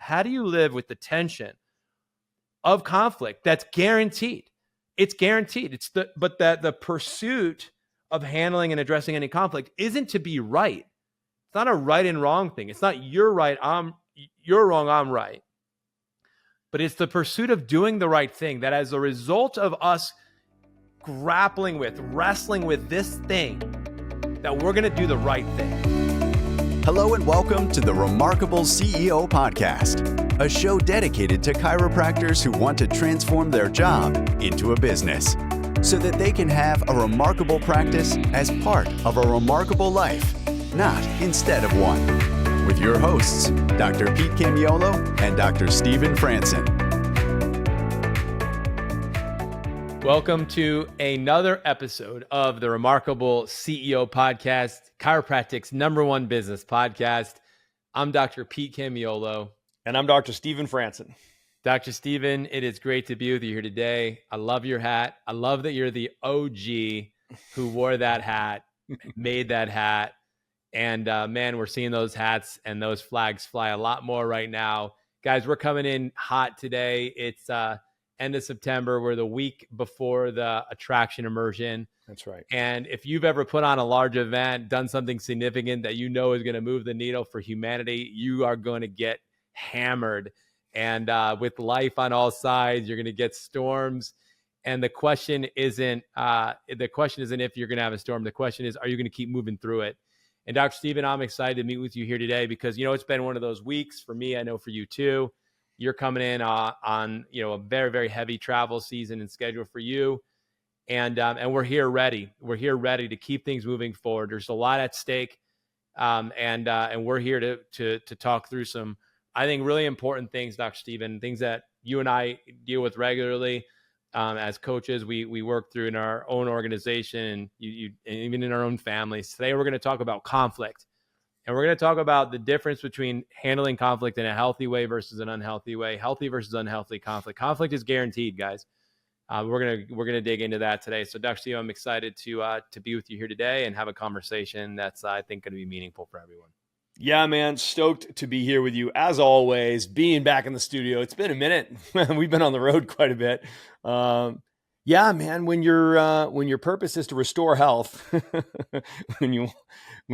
How do you live with the tension of conflict that's guaranteed? It's guaranteed. But the pursuit of handling and addressing any conflict isn't to be right. It's not a right and wrong thing. It's not you're right, you're wrong, I'm right. But it's the pursuit of doing the right thing that as a result of us wrestling with this thing, that we're going to do the right thing. Hello and welcome to the Remarkable CEO Podcast, a show dedicated to chiropractors who want to transform their job into a business so that they can have a remarkable practice as part of a remarkable life, not instead of one. With your hosts, Dr. Pete Camiolo and Dr. Stephen Franson. Welcome to another episode of the Remarkable CEO Podcast, chiropractic's #1 business podcast. I'm Dr. Pete Camiolo. And I'm Dr. Stephen Franson. Dr. Stephen, it is great to be with you here today. I love your hat. I love that you're the OG who wore that hat, made that hat. And man, we're seeing those hats and those flags fly a lot more right now. Guys, we're coming in hot today. It's end of September. We're the week before the attraction immersion. That's right. And if you've ever put on a large event, done something significant that you know is going to move the needle for humanity, you are going to get hammered. And with life on all sides, you're going to get storms. And the question isn't if you're going to have a storm. The question is, are you going to keep moving through it? And Dr. Stephen, I'm excited to meet with you here today because, it's been one of those weeks for me. I know for you too. You're coming in on a very, very heavy travel season and schedule for you. And we're here ready. We're here ready to keep things moving forward. There's a lot at stake. And we're here to talk through some, I think, really important things, Dr. Stephen, things that you and I deal with regularly. As coaches, we work through in our own organization and even in our own families. Today, we're going to talk about conflict, and we're going to talk about the difference between handling conflict in a healthy way versus an unhealthy way, healthy versus unhealthy conflict. Conflict is guaranteed, guys. We're gonna dig into that today. So, Dr. Steve, I'm excited to be with you here today and have a conversation that's I think going to be meaningful for everyone. Yeah, man. Stoked to be here with you as always, being back in the studio. It's been a minute. We've been on the road quite a bit. Yeah, man, when your purpose is to restore health, when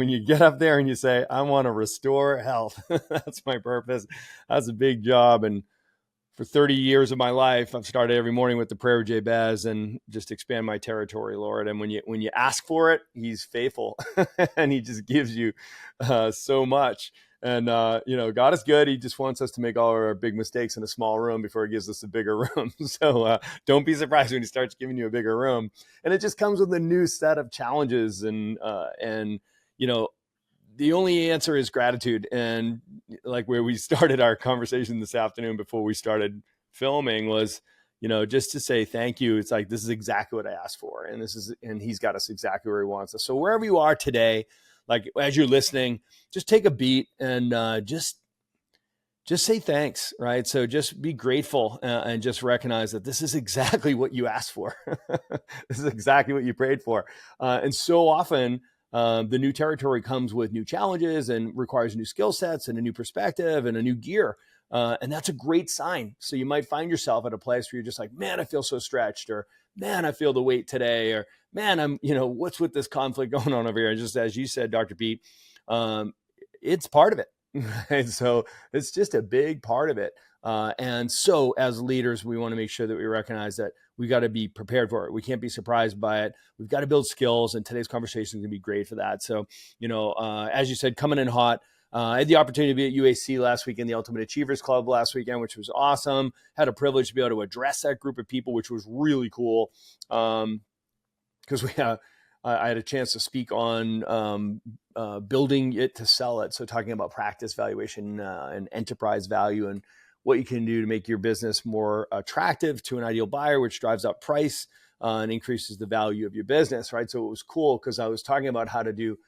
you get up there and you say, I want to restore health, that's my purpose. That's a big job. And for 30 years of my life, I've started every morning with the prayer of Jabez and just expand my territory, Lord. And when you ask for it, he's faithful and he just gives you so much. And, God is good. He just wants us to make all our big mistakes in a small room before he gives us a bigger room. So don't be surprised when he starts giving you a bigger room. And it just comes with a new set of challenges and the only answer is gratitude. And like where we started our conversation this afternoon before we started filming was, just to say thank you. It's like, this is exactly what I asked for. And he's got us exactly where he wants us. So wherever you are today, like as you're listening, just take a beat and just say thanks, right? So just be grateful and just recognize that this is exactly what you asked for. This is exactly what you prayed for. And so often, the new territory comes with new challenges and requires new skill sets and a new perspective and a new gear. And that's a great sign. So you might find yourself at a place where you're just like, man, I feel so stretched, or man, I feel the weight today, or man, I'm, what's with this conflict going on over here? And just as you said, Dr. Pete, it's part of it. And so it's just a big part of it. And so as leaders, we want to make sure that we recognize that we got to be prepared for it. We can't be surprised by it. We've got to build skills, and today's conversation is going to be great for that. So, as you said, coming in hot, I had the opportunity to be at UAC last weekend, the Ultimate Achievers Club last weekend, which was awesome. Had a privilege to be able to address that group of people, which was really cool. Because I had a chance to speak on building it to sell it. So talking about practice valuation and enterprise value and what you can do to make your business more attractive to an ideal buyer, which drives up price and increases the value of your business, right? So it was cool because I was talking about how to do,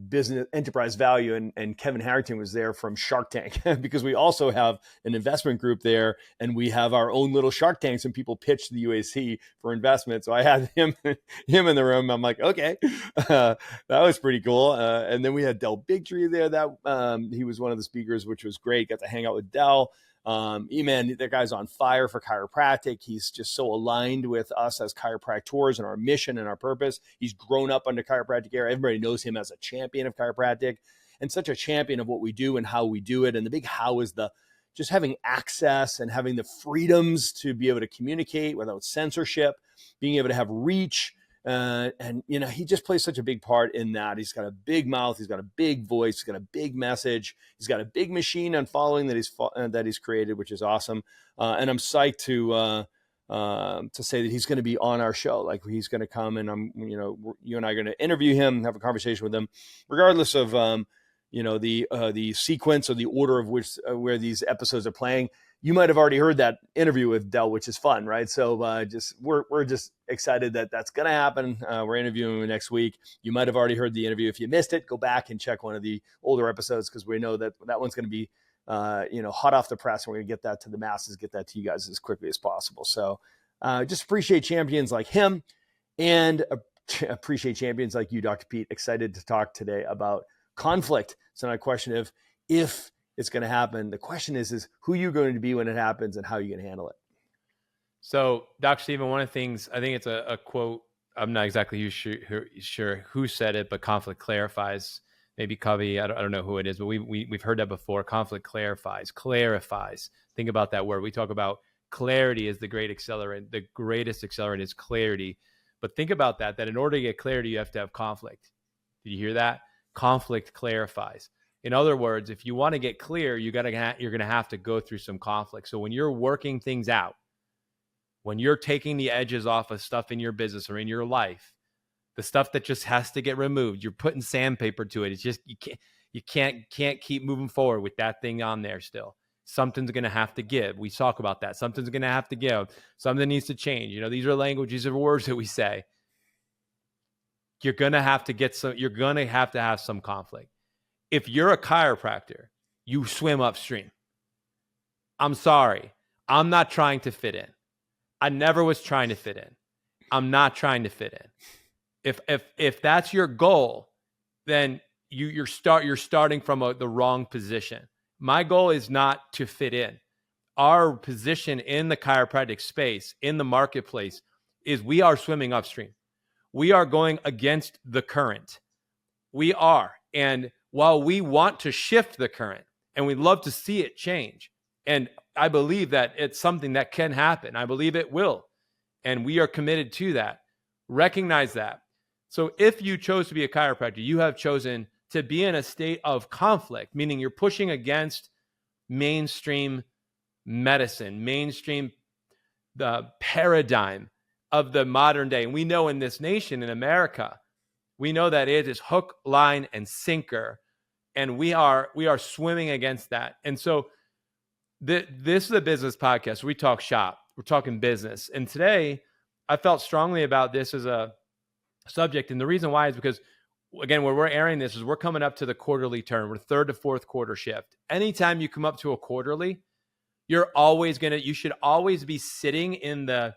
business enterprise value. And Kevin Harrington was there from Shark Tank because we also have an investment group there, and we have our own little Shark Tanks, and people pitch the UAC for investment. So I had him in the room. I'm like, okay, that was pretty cool. And then we had Del Bigtree there. That he was one of the speakers, which was great. Got to hang out with Del. Man, that guy's on fire for chiropractic. He's just so aligned with us as chiropractors and our mission and our purpose. He's grown up under chiropractic era. Everybody knows him as a champion of chiropractic and such a champion of what we do and how we do it. And the big how is just having access and having the freedoms to be able to communicate without censorship, being able to have reach. And he just plays such a big part in that. He's got a big mouth. He's got a big voice. He's got a big message. He's got a big machine and following that he's created, which is awesome. And I'm psyched to say that he's going to be on our show. Like, he's going to come, and you and I are going to interview him, have a conversation with him, regardless of, the sequence or the order of which where these episodes are playing. You might have already heard that interview with Del, which is fun, right? So we're just excited that that's going to happen. We're interviewing him next week. You might have already heard the interview. If you missed it, go back and check one of the older episodes, because we know that one's going to be hot off the press. And we're going to get that to the masses, get that to you guys as quickly as possible. So just appreciate champions like him, and appreciate champions like you, Dr. Pete. Excited to talk today about conflict. It's not a question of if it's going to happen. The question is who you're going to be when it happens and how you're going to handle it. So, Dr. Stephen, one of the things, I think it's a quote, I'm not exactly sure who said it, but conflict clarifies. Maybe Covey, I don't know who it is, but we've heard that before. Conflict clarifies. Think about that word. We talk about clarity is the great accelerant. The greatest accelerant is clarity. But think about that in order to get clarity, you have to have conflict. Did you hear that? Conflict clarifies. In other words, if you want to get clear, you're going to have to go through some conflict. So when you're working things out, when you're taking the edges off of stuff in your business or in your life, the stuff that just has to get removed, you're putting sandpaper to it. It's just, you can't keep moving forward with that thing on there still. Something's going to have to give. We talk about that. Something's going to have to give. Something needs to change. These are languages or words that we say. You're going to have to have some conflict. If you're a chiropractor, you swim upstream. I'm sorry. I'm not trying to fit in. I never was trying to fit in. I'm not trying to fit in. If that's your goal, then you're starting from the wrong position. My goal is not to fit in. Our position in the chiropractic space, in the marketplace, is we are swimming upstream. We are going against the current. We are. And while we want to shift the current and we'd love to see it change, and I believe that it's something that can happen. I believe it will. And we are committed to that. Recognize that. So if you chose to be a chiropractor, you have chosen to be in a state of conflict, meaning you're pushing against mainstream medicine, the paradigm of the modern day. And we know in this nation, in America, we know that it is hook, line, and sinker. And we are swimming against that. And so this is a business podcast. We talk shop. We're talking business. And today, I felt strongly about this as a subject. And the reason why is because, again, where we're airing this is we're coming up to the quarterly turn. We're third to fourth quarter shift. Anytime you come up to a quarterly, you should always be sitting in the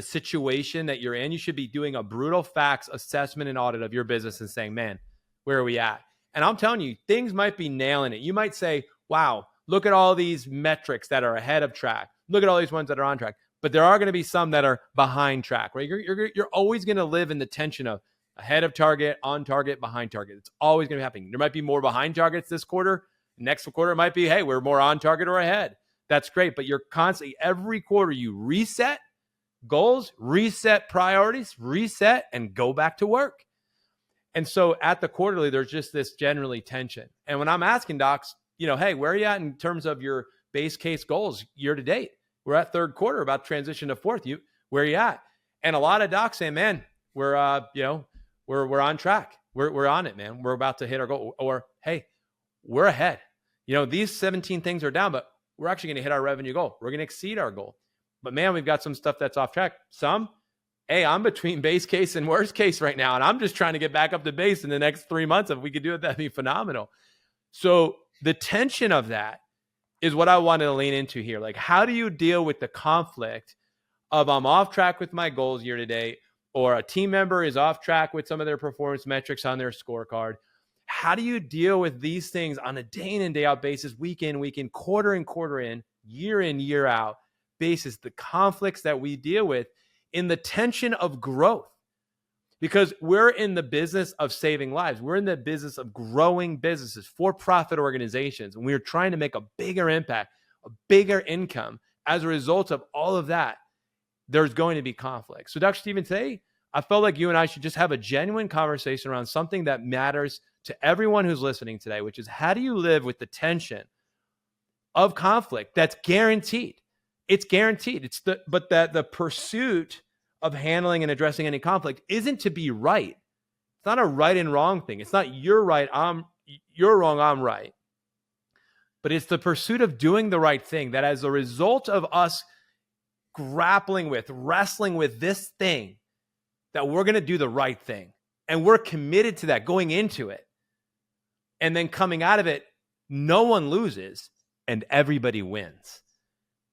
situation that you're in. You should be doing a brutal facts assessment and audit of your business and saying, man, where are we at? And I'm telling you, things might be nailing it. You might say, wow, look at all these metrics that are ahead of track. Look at all these ones that are on track. But there are going to be some that are behind track, right? You're always going to live in the tension of ahead of target, on target, behind target. It's always going to be happening. There might be more behind targets this quarter. Next quarter it might be, hey, we're more on target or ahead. That's great. But you're constantly, every quarter you reset goals, reset priorities, reset, and go back to work. And so at the quarterly, there's just this generally tension. And when I'm asking docs, hey, where are you at in terms of your base case goals year to date? We're at third quarter, about transition to fourth. Where are you at? And a lot of docs say, man, we're on track. We're on it, man. We're about to hit our goal. Or, hey, we're ahead. These 17 things are down, but we're actually going to hit our revenue goal. We're going to exceed our goal. But man, we've got some stuff that's off track. Some hey, I'm between base case and worst case right now, and I'm just trying to get back up to base in the next 3 months. If we could do it, that'd be phenomenal. So the tension of that is what I wanted to lean into here. Like, how do you deal with the conflict of I'm off track with my goals year to date, or a team member is off track with some of their performance metrics on their scorecard? How do you deal with these things on a day in and day out basis, week in, quarter in, year out basis, the conflicts that we deal with in the tension of growth? Because we're in the business of saving lives. We're in the business of growing businesses, for-profit organizations, and we're trying to make a bigger impact, a bigger income. As a result of all of that, there's going to be conflict. So Dr. Stephen, today, I felt like you and I should just have a genuine conversation around something that matters to everyone who's listening today, which is, how do you live with the tension of conflict that's guaranteed? It's guaranteed. But the pursuit of handling and addressing any conflict isn't to be right. It's not a right and wrong thing. It's not you're right, you're wrong, I'm right. But it's the pursuit of doing the right thing that, as a result of us wrestling with this thing, that we're going to do the right thing. And we're committed to that going into it. And then coming out of it, no one loses and everybody wins.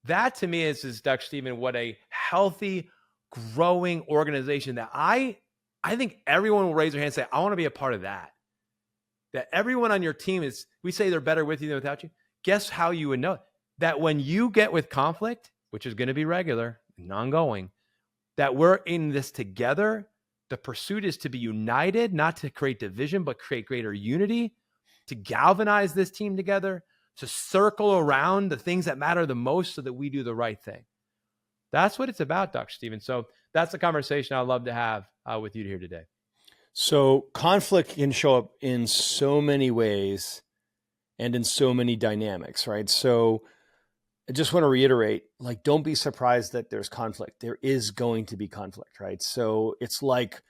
That to me is Dr. Stephen, what a healthy, growing organization that I think everyone will raise their hand and say, I want to be a part of that. That everyone on your team is, we say they're better with you than without you. Guess how you would know it? That when you get with conflict, which is going to be regular and ongoing, that we're in this together. The pursuit is to be united, not to create division, but create greater unity, to galvanize this team together, to circle around the things that matter the most so that we do the right thing. That's what it's about, Dr. Stephen. So that's the conversation I'd love to have with you here today. So conflict can show up in so many ways and in so many dynamics, right? So I just want to reiterate, like, don't be surprised that there's conflict. There is going to be conflict, right? So it's like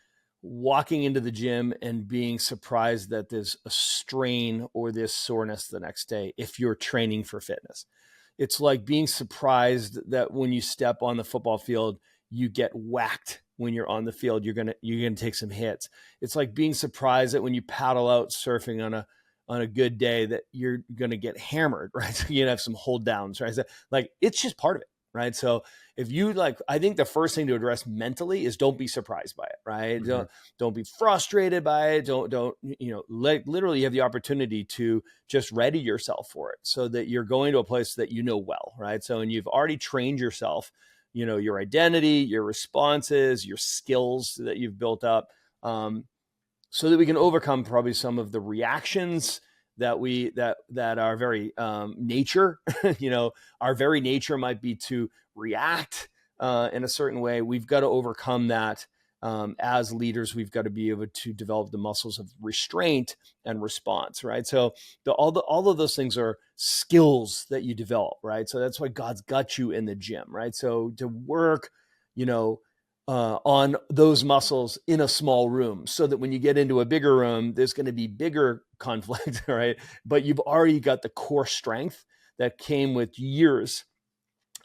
walking into the gym and being surprised that there's a strain or this soreness the next day if you're training for fitness. It's like being surprised that when you step on the football field, you get whacked when you're on the field. You're gonna take some hits. It's like being surprised that when you paddle out surfing on a good day that you're gonna get hammered, right? So you're gonna have some hold downs, right? So, like, it's just part of it, right? So if you I think the first thing to address mentally is don't be surprised by it, right? Mm-hmm. Don't be frustrated by it. Don't literally you have the opportunity to just ready yourself for it so that you're going to a place that you know well, right? So, and you've already trained yourself, your identity, your responses, your skills that you've built up, so that we can overcome probably some of the reactions that are very nature. Our very nature might be to react in a certain way. We've got to overcome that. As leaders, we've got to be able to develop the muscles of restraint and response, right? So all of those things are skills that you develop, right? So that's why God's got you in the gym, right? So to work, on those muscles in a small room so that when you get into a bigger room, there's going to be bigger conflict, right? But you've already got the core strength that came with years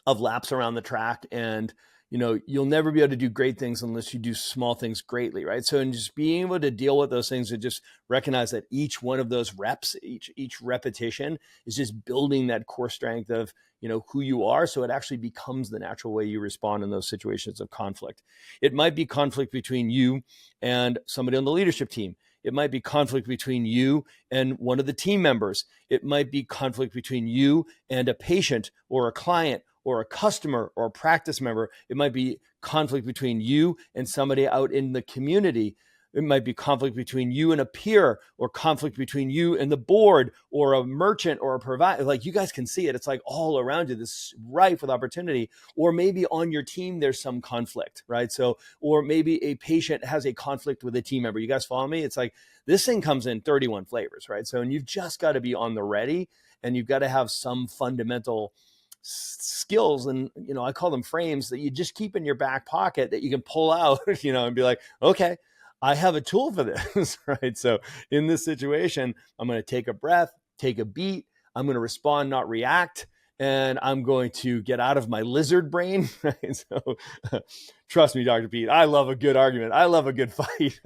of laps around the track. And, you'll never be able to do great things unless you do small things greatly, right? So in just being able to deal with those things and just recognize that each one of those reps, each repetition is just building that core strength of, who you are. So it actually becomes the natural way you respond in those situations of conflict. It might be conflict between you and somebody on the leadership team. It might be conflict between you and one of the team members. It might be conflict between you and a patient or a client or a customer or a practice member. It might be conflict between you and somebody out in the community. It might be conflict between you and a peer, or conflict between you and the board, or a merchant or a provider. Like, you guys can see it. It's like all around you, this rife with opportunity. Or maybe on your team, there's some conflict, right? So, or maybe a patient has a conflict with a team member. You guys follow me? It's like this thing comes in 31 flavors, right? So, and you've just got to be on the ready, and you've got to have some fundamental skills, and I call them frames, that you just keep in your back pocket that you can pull out, and be like, okay, I have a tool for this, right? So in this situation, I'm going to take a breath, take a beat. I'm going to respond, not react. and I'm going to get out of my lizard brain. Right? So trust me, Dr. Pete, I love a good argument. I love a good fight.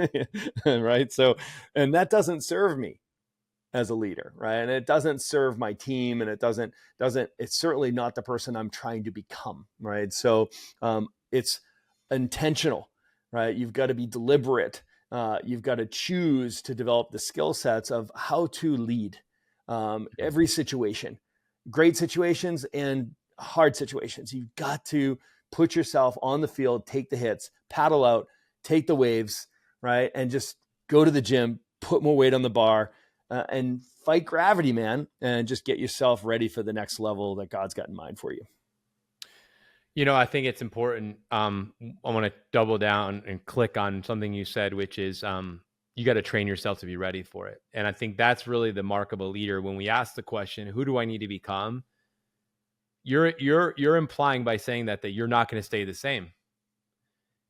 Right? So, and that doesn't serve me as a leader, right? And it doesn't serve my team, and it's certainly not the person I'm trying to become, right? So it's intentional, right? You've got to be deliberate. You've got to choose to develop the skill sets of how to lead every situation, great situations and hard situations. You've got to put yourself on the field, take the hits, paddle out, take the waves, right? And just go to the gym, put more weight on the bar, and fight gravity, man, and just get yourself ready for the next level that God's got in mind for you. I think it's important. I want to double down and click on something you said, which is you got to train yourself to be ready for it. And I think that's really the mark of a leader. When we ask the question, who do I need to become? You're implying by saying that you're not going to stay the same.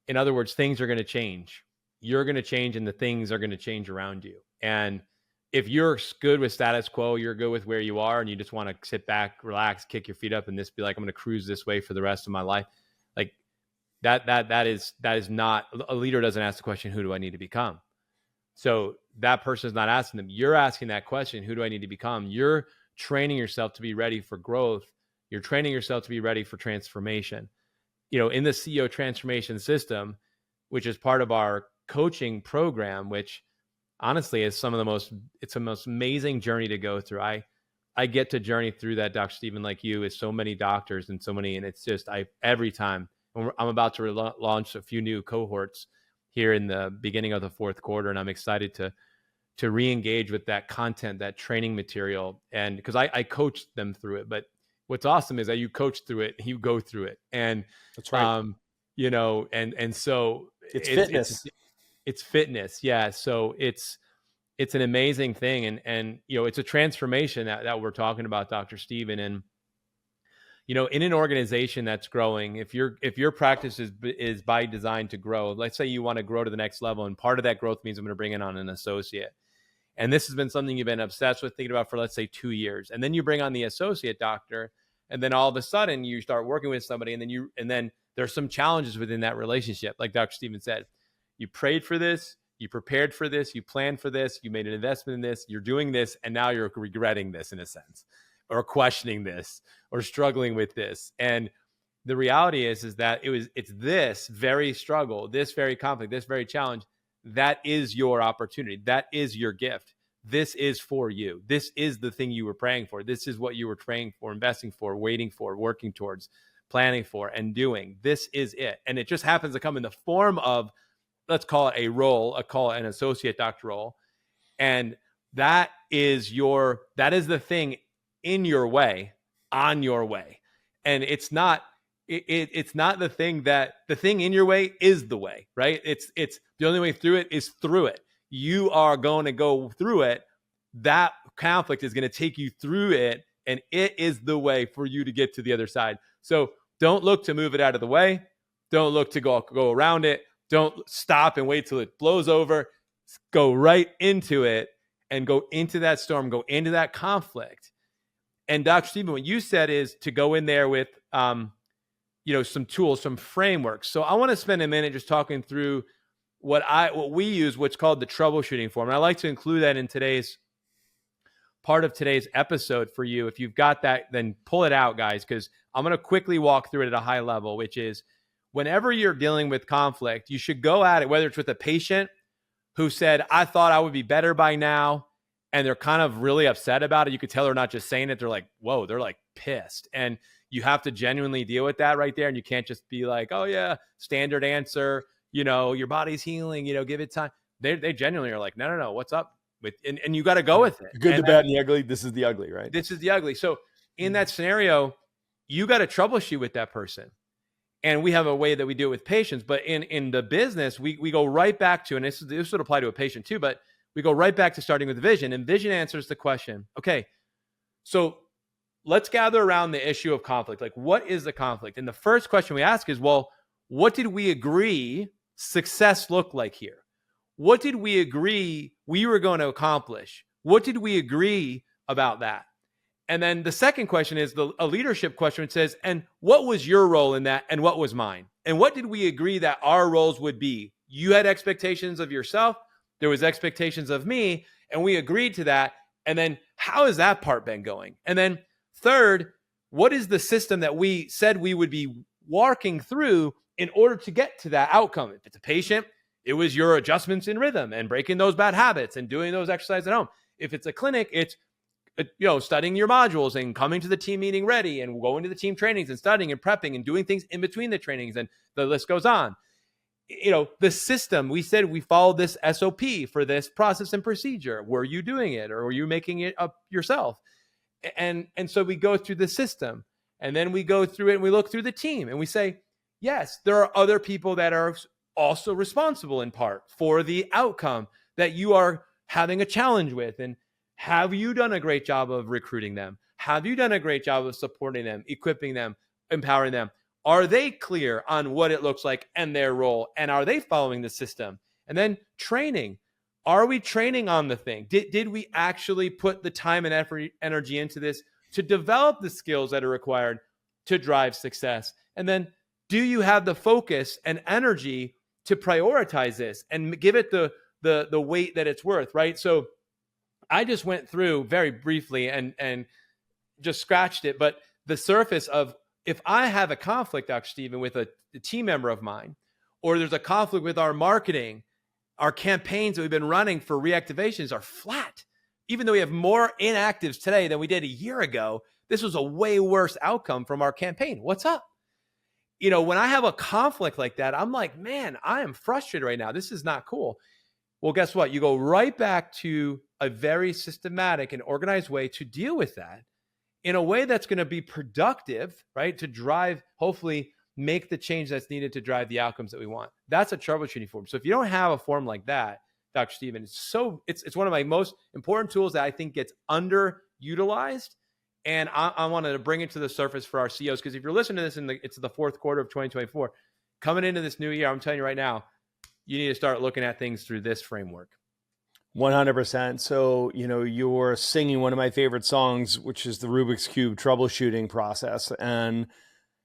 In other words, things are going to change. You're going to change, and the things are going to change around you. And if you're good with status quo, you're good with where you are, and you just want to sit back, relax, kick your feet up, and just be like, I'm going to cruise this way for the rest of my life. Like that is not, a leader doesn't ask the question, who do I need to become? So that person is not asking them. You're asking that question, who do I need to become? You're training yourself to be ready for growth. You're training yourself to be ready for transformation. In the CEO transformation system, which is part of our coaching program, which honestly is it's the most amazing journey to go through. I get to journey through that, Dr. Stephen, like you, is so many doctors and it's just, every time I'm about to launch a few new cohorts here in the beginning of the fourth quarter. And I'm excited to re-engage with that content, that training material. And because I coach them through it, but what's awesome is that you coach through it, you go through it. And that's right. And so it's fitness. It's fitness. Yeah. So it's an amazing thing. And it's a transformation that we're talking about, Dr. Stephen. And, in an organization that's growing, if your practice is by design to grow, let's say you want to grow to the next level. And part of that growth means I'm going to bring in on an associate. And this has been something you've been obsessed with, thinking about for, let's say, 2 years. And then you bring on the associate doctor. And then all of a sudden you start working with somebody, and then there's some challenges within that relationship. Like Dr. Stephen said, you prayed for this, you prepared for this, you planned for this, you made an investment in this, you're doing this, and now you're regretting this in a sense, or questioning this, or struggling with this. And the reality is that it's this very struggle, this very conflict, this very challenge, that is your opportunity. That is your gift. This is for you. This is the thing you were praying for. This is what you were praying for, investing for, waiting for, working towards, planning for, and doing. This is it. And it just happens to come in the form of, let's call it a role, call it an associate doctor role. And that is the thing in your way, on your way. And it's not the thing in your way is the way, right? It's the only way through it is through it. You are going to go through it. That conflict is going to take you through it, and it is the way for you to get to the other side. So don't look to move it out of the way. Don't look to go around it. Don't stop and wait till it blows over. Go right into it and go into that storm, go into that conflict. And Dr. Stephen, what you said is to go in there with, some tools, some frameworks. So I want to spend a minute just talking through what we use, what's called the troubleshooting form. And I like to include that in today's part of today's episode for you. If you've got that, then pull it out, guys, because I'm going to quickly walk through it at a high level, which is whenever you're dealing with conflict, you should go at it, whether it's with a patient who said, I thought I would be better by now, and they're kind of really upset about it. You could tell they're not just saying it. They're like, whoa, they're like pissed. And you have to genuinely deal with that right there. And you can't just be like, oh yeah, standard answer, your body's healing, give it time. They genuinely are like, no, what's up? And you got to go with it. The good, the bad, and the ugly. This is the ugly, right? This is the ugly. So in that scenario, you got to troubleshoot with that person. And we have a way that we do it with patients, but in the business, we go right back to, and this would apply to a patient too, but we go right back to starting with vision, and vision answers the question, okay, so let's gather around the issue of conflict. Like, what is the conflict? And the first question we ask is, well, what did we agree success looked like here? What did we agree we were going to accomplish? What did we agree about that? And then the second question is a leadership question. It says, and what was your role in that? And what was mine? And what did we agree that our roles would be? You had expectations of yourself. There was expectations of me, and we agreed to that. And then how has that part been going? And then third, what is the system that we said we would be walking through in order to get to that outcome? If it's a patient, it was your adjustments in rhythm and breaking those bad habits and doing those exercises at home. If it's a clinic, it's studying your modules and coming to the team meeting ready and going to the team trainings and studying and prepping and doing things in between the trainings, and the list goes on. The system, we said we followed this SOP for this process and procedure. Were you doing it, or were you making it up yourself? And so we go through the system, and then we go through it and we look through the team and we say, yes, there are other people that are also responsible in part for the outcome that you are having a challenge with. And have you done a great job of recruiting them? Have you done a great job of supporting them, equipping them, empowering them? Are they clear on what it looks like and their role? And are they following the system? And then training. Are we training on the thing? Did we actually put the time and effort, energy into this to develop the skills that are required to drive success? And then do you have the focus and energy to prioritize this and give it the weight that it's worth, right? So I just went through very briefly and just scratched it, but the surface of, if I have a conflict, Dr. Stephen, with a team member of mine, or there's a conflict with our marketing, our campaigns that we've been running for reactivations are flat. Even though we have more inactives today than we did a year ago, this was a way worse outcome from our campaign. What's up? When I have a conflict like that, I'm like, man, I am frustrated right now. This is not cool. Well, guess what? You go right back to a very systematic and organized way to deal with that in a way that's going to be productive, right? To drive, hopefully make the change that's needed to drive the outcomes that we want. That's a troubleshooting form. So if you don't have a form like that, Dr. Stephen, it's one of my most important tools that I think gets underutilized. And I wanted to bring it to the surface for our CEOs, because if you're listening to this it's the fourth quarter of 2024, coming into this new year, I'm telling you right now, you need to start looking at things through this framework. 100%. So, you're singing one of my favorite songs, which is the Rubik's Cube troubleshooting process. And,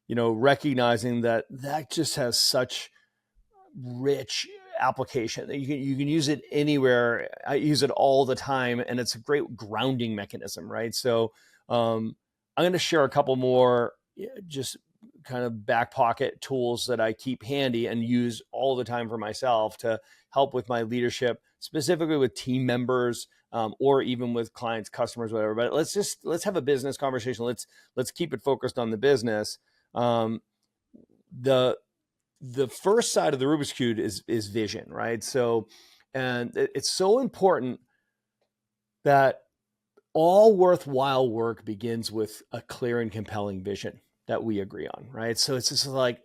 recognizing that just has such rich application that you can use it anywhere. I use it all the time, and it's a great grounding mechanism, right? So, I'm going to share a couple more just kind of back pocket tools that I keep handy and use all the time for myself to help with my leadership, specifically with team members, or even with clients, customers, whatever. But let's have a business conversation. Let's keep it focused on the business. The first side of the Rubik's Cube is vision, right? So, and it's so important that all worthwhile work begins with a clear and compelling vision that we agree on, right? So it's just like,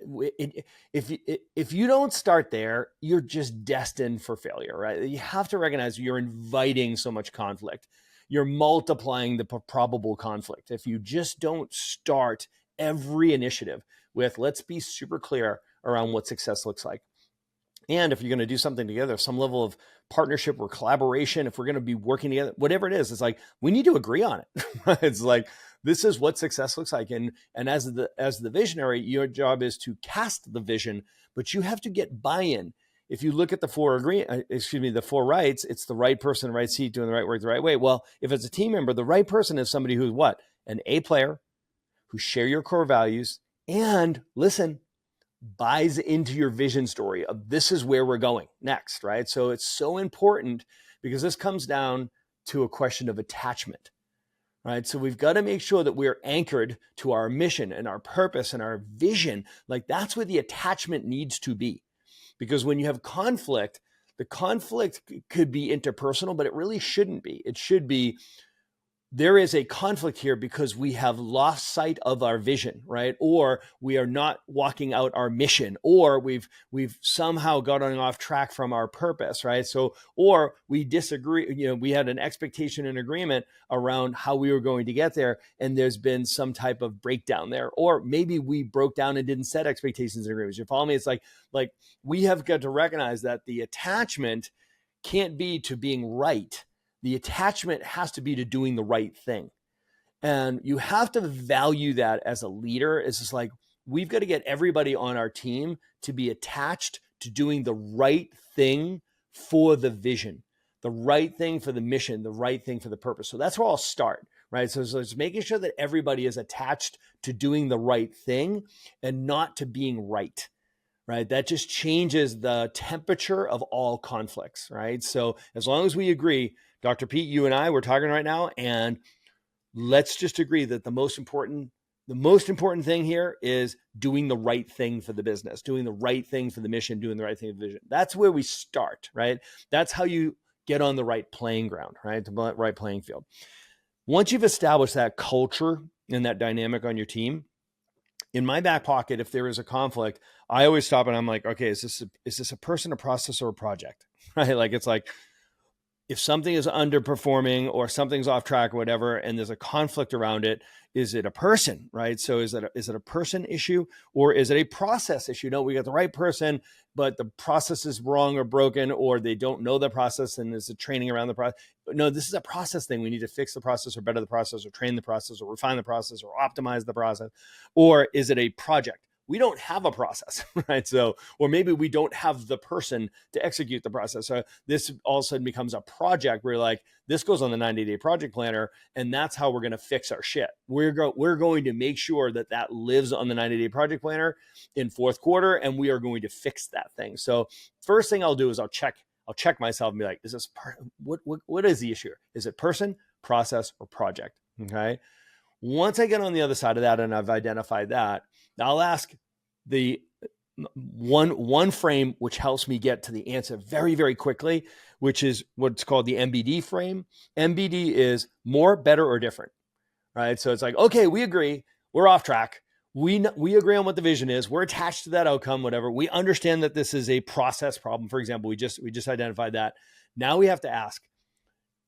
if you don't start there, you're just destined for failure, right? You have to recognize you're inviting so much conflict. You're multiplying the probable conflict. If you just don't start every initiative with, let's be super clear around what success looks like. And if you're going to do something together, some level of partnership or collaboration, if we're going to be working together, whatever it is, it's like, we need to agree on it. It's like, this is what success looks like. And as the visionary, your job is to cast the vision, but you have to get buy-in. If you look at the four rights, it's the right person, the right seat, doing the right work the right way. Well, if it's a team member, the right person is somebody who's what? An A player, who share your core values, and listen, buys into your vision story of this is where we're going next, right? So it's so important, because this comes down to a question of attachment, right? So we've got to make sure that we're anchored to our mission and our purpose and our vision. Like, that's where the attachment needs to be. Because when you have conflict, the conflict could be interpersonal, but it really shouldn't be. It should be, there is a conflict here because we have lost sight of our vision, right? Or we are not walking out our mission, or we've somehow gotten off track from our purpose, right? So, or we disagree, we had an expectation and agreement around how we were going to get there, and there's been some type of breakdown there. Or maybe we broke down and didn't set expectations and agreements. You follow me? It's like we have got to recognize that the attachment can't be to being right. The attachment has to be to doing the right thing. And you have to value that as a leader. It's just like, we've got to get everybody on our team to be attached to doing the right thing for the vision, the right thing for the mission, the right thing for the purpose. So that's where I'll start, right? So it's making sure that everybody is attached to doing the right thing and not to being right, right? That just changes the temperature of all conflicts, right? So as long as we agree, Dr. Pete, you and I, we're talking right now, and let's just agree that the most important thing here is doing the right thing for the business, doing the right thing for the mission, doing the right thing for the vision. That's where we start, right? That's how you get on the right playing ground, right? The right playing field. Once you've established that culture and that dynamic on your team, in my back pocket, if there is a conflict, I always stop and I'm like, okay, is this a person, a process, or a project, right? Like, it's like, if something is underperforming or something's off track or whatever, and there's a conflict around it, is it a person, right? So is it a person issue, or is it a process issue? No, we got the right person, but the process is wrong or broken, or they don't know the process and there's a training around the process. No, this is a process thing. We need to fix the process or better the process or train the process or refine the process or optimize the process. Or is it a project? We don't have a process, right? So, or maybe we don't have the person to execute the process. So this all of a sudden becomes a project where, like, this goes on the 90-day project planner, and that's how we're going to fix our shit. We're going to make sure that lives on the 90-day project planner in fourth quarter, and we are going to fix that thing. So first thing I'll do is I'll check myself and be like, is this what is the issue? Is it person, process, or project? Okay. Once I get on the other side of that and I've identified that, I'll ask the one frame, which helps me get to the answer very, very quickly, which is what's called the MBD frame. MBD is more, better, or different, right? So it's like, okay, we agree, we're off track. We agree on what the vision is. We're attached to that outcome, whatever. We understand that this is a process problem. For example, we just identified that. Now we have to ask,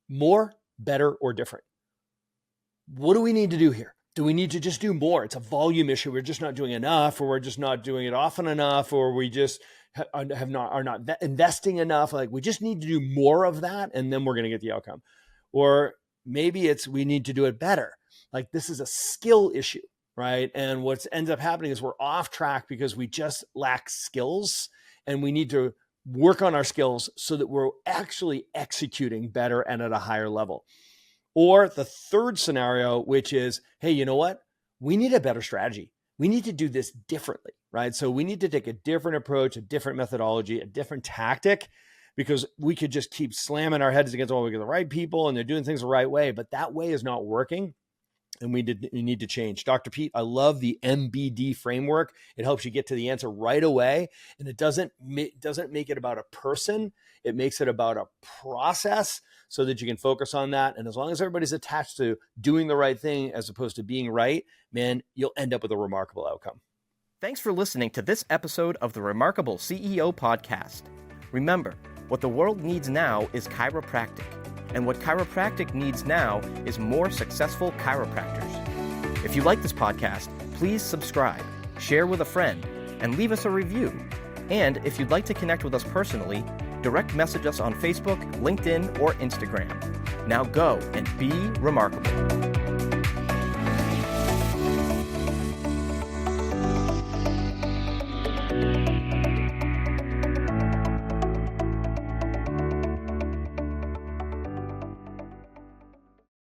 more, better, or different? What do we need to do here? Do we need to just do more? It's a volume issue. We're just not doing enough, or we're just not doing it often enough, or we just are not investing enough. Like, we just need to do more of that, and then we're going to get the outcome. Or maybe we need to do it better. Like, this is a skill issue, right? And what ends up happening is we're off track because we just lack skills, and we need to work on our skills so that we're actually executing better and at a higher level. Or the third scenario, which is, hey, you know what? We need a better strategy. We need to do this differently, right? So we need to take a different approach, a different methodology, a different tactic, because we could just keep slamming our heads against, we get the right people and they're doing things the right way, but that way is not working. And we need to change. Dr. Pete, I love the MBD framework. It helps you get to the answer right away. And it doesn't make it about a person. It makes it about a process so that you can focus on that. And as long as everybody's attached to doing the right thing as opposed to being right, man, you'll end up with a remarkable outcome. Thanks for listening to this episode of the Remarkable CEO Podcast. Remember, what the world needs now is chiropractic. And what chiropractic needs now is more successful chiropractors. If you like this podcast, please subscribe, share with a friend, and leave us a review. And if you'd like to connect with us personally, direct message us on Facebook, LinkedIn, or Instagram. Now go and be remarkable.